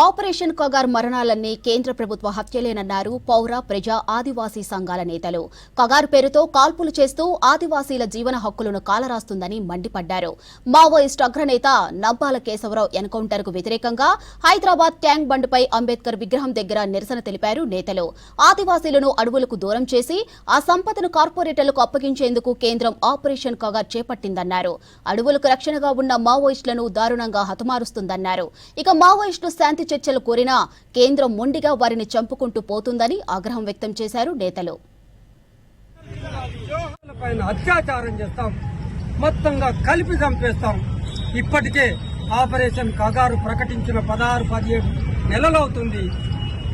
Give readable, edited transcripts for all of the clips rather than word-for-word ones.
Operation Kagar మరణాలన్నీ కేంద్ర ప్రభుత్వ హత్యలేనన్నారు పౌర ప్రజా ఆదివాసీ సంఘాల నేతలు. కగార్ పేరుతో కాల్పులు చేస్తూ ఆదివాసీల జీవన హక్కులను కాలరాస్తుందని మండిపడ్డారు. మావోయిస్ట్ అగ్రనేత నబ్బాల కేశవరావు ఎన్కౌంటర్ కు వ్యతిరేకంగా హైదరాబాద్ ట్యాంక్ బండ్పై అంబేద్కర్ విగ్రహం దగ్గర నిరసన తెలిపారు నేతలు. ఆదివాసీలను అడవులకు దూరం చేసి ఆ సంపదను కార్పొరేటర్లకు అప్పగించేందుకు కేంద్రం ఆపరేషన్ కగార్ చేపట్టిందన్నారు. అడవులకు రక్షణగా ఉన్న మావోయిస్టులను దారుణంగా హతమారుస్తుందన్నారు. ఇక మావోయిస్టులు శాంతి చర్చలు కోరినా కేంద్రం మొండిగా వారిని చంపుకుంటూ పోతుందని ఆగ్రహం వ్యక్తం చేశారు నేతలు. అత్యాచారం చేస్తాం, మొత్తంగా కలిపి చంపేస్తాం. ఇప్పటికే ఆపరేషన్ కగారు ప్రకటించిన 16-17 నెలలవుతుంది.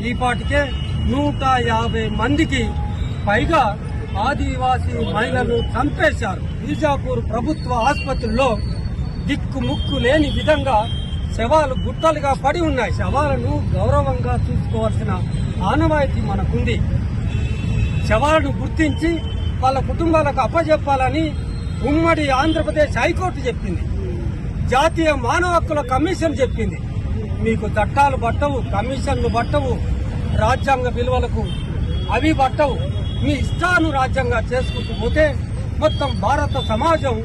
ఈపాటికే 150 మందికి పైగా ఆదివాసీ మహిళలు చంపేశారు. బీజాపూర్ ప్రభుత్వ ఆసుపత్రిలో దిక్కుముక్కు లేని విధంగా శవాలు గుట్టలుగా పడి ఉన్నాయి. శవాలను గౌరవంగా చూసుకోవాల్సిన ఆనవాయితీ మనకుంది. శవాలను గుర్తించి వాళ్ళ కుటుంబాలకు అప్పజెప్పాలని ఉమ్మడి ఆంధ్రప్రదేశ్ హైకోర్టు చెప్పింది. జాతీయ మానవ హక్కుల కమిషన్ చెప్పింది. మీకు చట్టాలు పట్టవు, కమిషన్లు పట్టవు, రాజ్యాంగ విలువలకు అవి పట్టవు. మీ ఇష్టాను రాజ్యంగా చేసుకుంటూ పోతే మొత్తం భారత సమాజం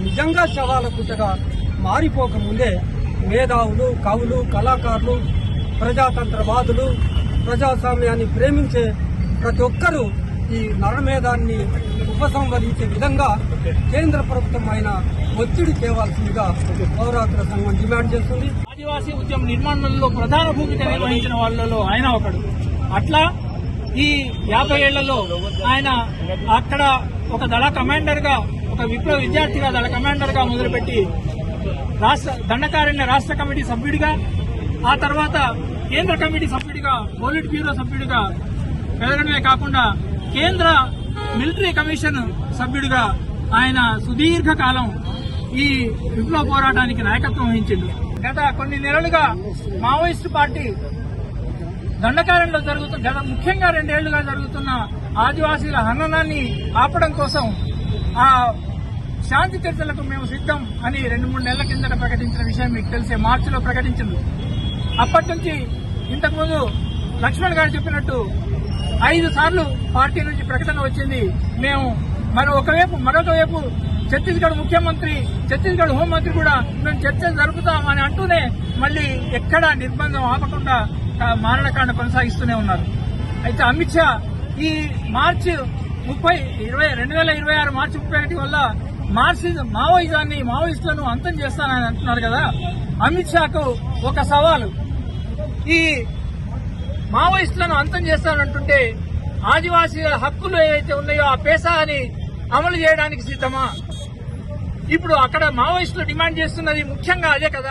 నిజంగా శవాల గుట్టగా మారిపోకముందే మేధావులు, కవులు, కళాకారులు, ప్రజాతంత్రవాదులు, ప్రజాస్వామ్యాన్ని ప్రేమించే ప్రతి ఒక్కరూ ఈ నరమేధాన్ని ఉపసంహరించే విధంగా కేంద్ర ప్రభుత్వం అయిన ఒత్తిడి తేవాల్సిందిగా పౌరాకుల సంఘం డిమాండ్ చేస్తుంది. ఆదివాసీ ఉద్యమ నిర్మాణంలో ప్రధాన భూమిక నిర్వహించిన వాళ్ళలో ఆయన ఒకడు. అట్లా ఈ 50 ఏళ్లలో ఆయన అక్కడ ఒక దళ కమాండర్ గా, ఒక విప్లవ విద్యార్థిగా దళ కమాండర్ గా మొదలుపెట్టి దండకారణ్య రాష్ట్ర కమిటీ సభ్యుడిగా, ఆ తర్వాత కేంద్ర కమిటీ సభ్యుడిగా, పోలిట్ బ్యూరో సభ్యుడిగా పెరగడమే కాకుండా కేంద్ర మిలిటరీ కమిషన్ సభ్యుడిగా ఆయన సుదీర్ఘకాలం ఈ విప్లవ పోరాటానికి నాయకత్వం వహించింది. గత కొన్ని నెలలుగా మావోయిస్టు పార్టీ దండకారణ్యంలో జరుగుతున్న ముఖ్యంగా 2 ఏళ్లుగా జరుగుతున్న ఆదివాసీల హననాన్ని ఆపడం కోసం ఆ శాంతి చర్చలకు మేము సిద్ధం అని 2-3 నెలల కిందట ప్రకటించిన విషయం మీకు తెలిసే. మార్చిలో ప్రకటించింది. అప్పటి నుంచి ఇంతకుముందు లక్ష్మణ్ గారు చెప్పినట్టు 5 సార్లు పార్టీ నుంచి ప్రకటన వచ్చింది. మేము మరొక వైపు ఛత్తీస్గఢ్ ముఖ్యమంత్రి, ఛత్తీస్గఢ్ హోంమంత్రి కూడా మేము చర్చలు జరుపుతామని అంటూనే మళ్లీ ఎక్కడా నిర్బంధం ఆపకుండా మారణకాండ కొనసాగిస్తూనే ఉన్నారు. అయితే అమిత్ షా ఈ మార్చి 30, 2026 మార్చి 31 వల్ల మావోయిస్టులను అంతం చేస్తానని అంటున్నారు కదా. అమిత్ షాకు ఒక సవాలు. ఈ మావోయిస్టులను అంతం చేస్తానంటుంటే ఆదివాసీల హక్కులు ఏవైతే ఉన్నాయో ఆ పేసాని అమలు చేయడానికి సిద్ధమా? ఇప్పుడు అక్కడ మావోయిస్టులు డిమాండ్ చేస్తున్నది ముఖ్యంగా అదే కదా.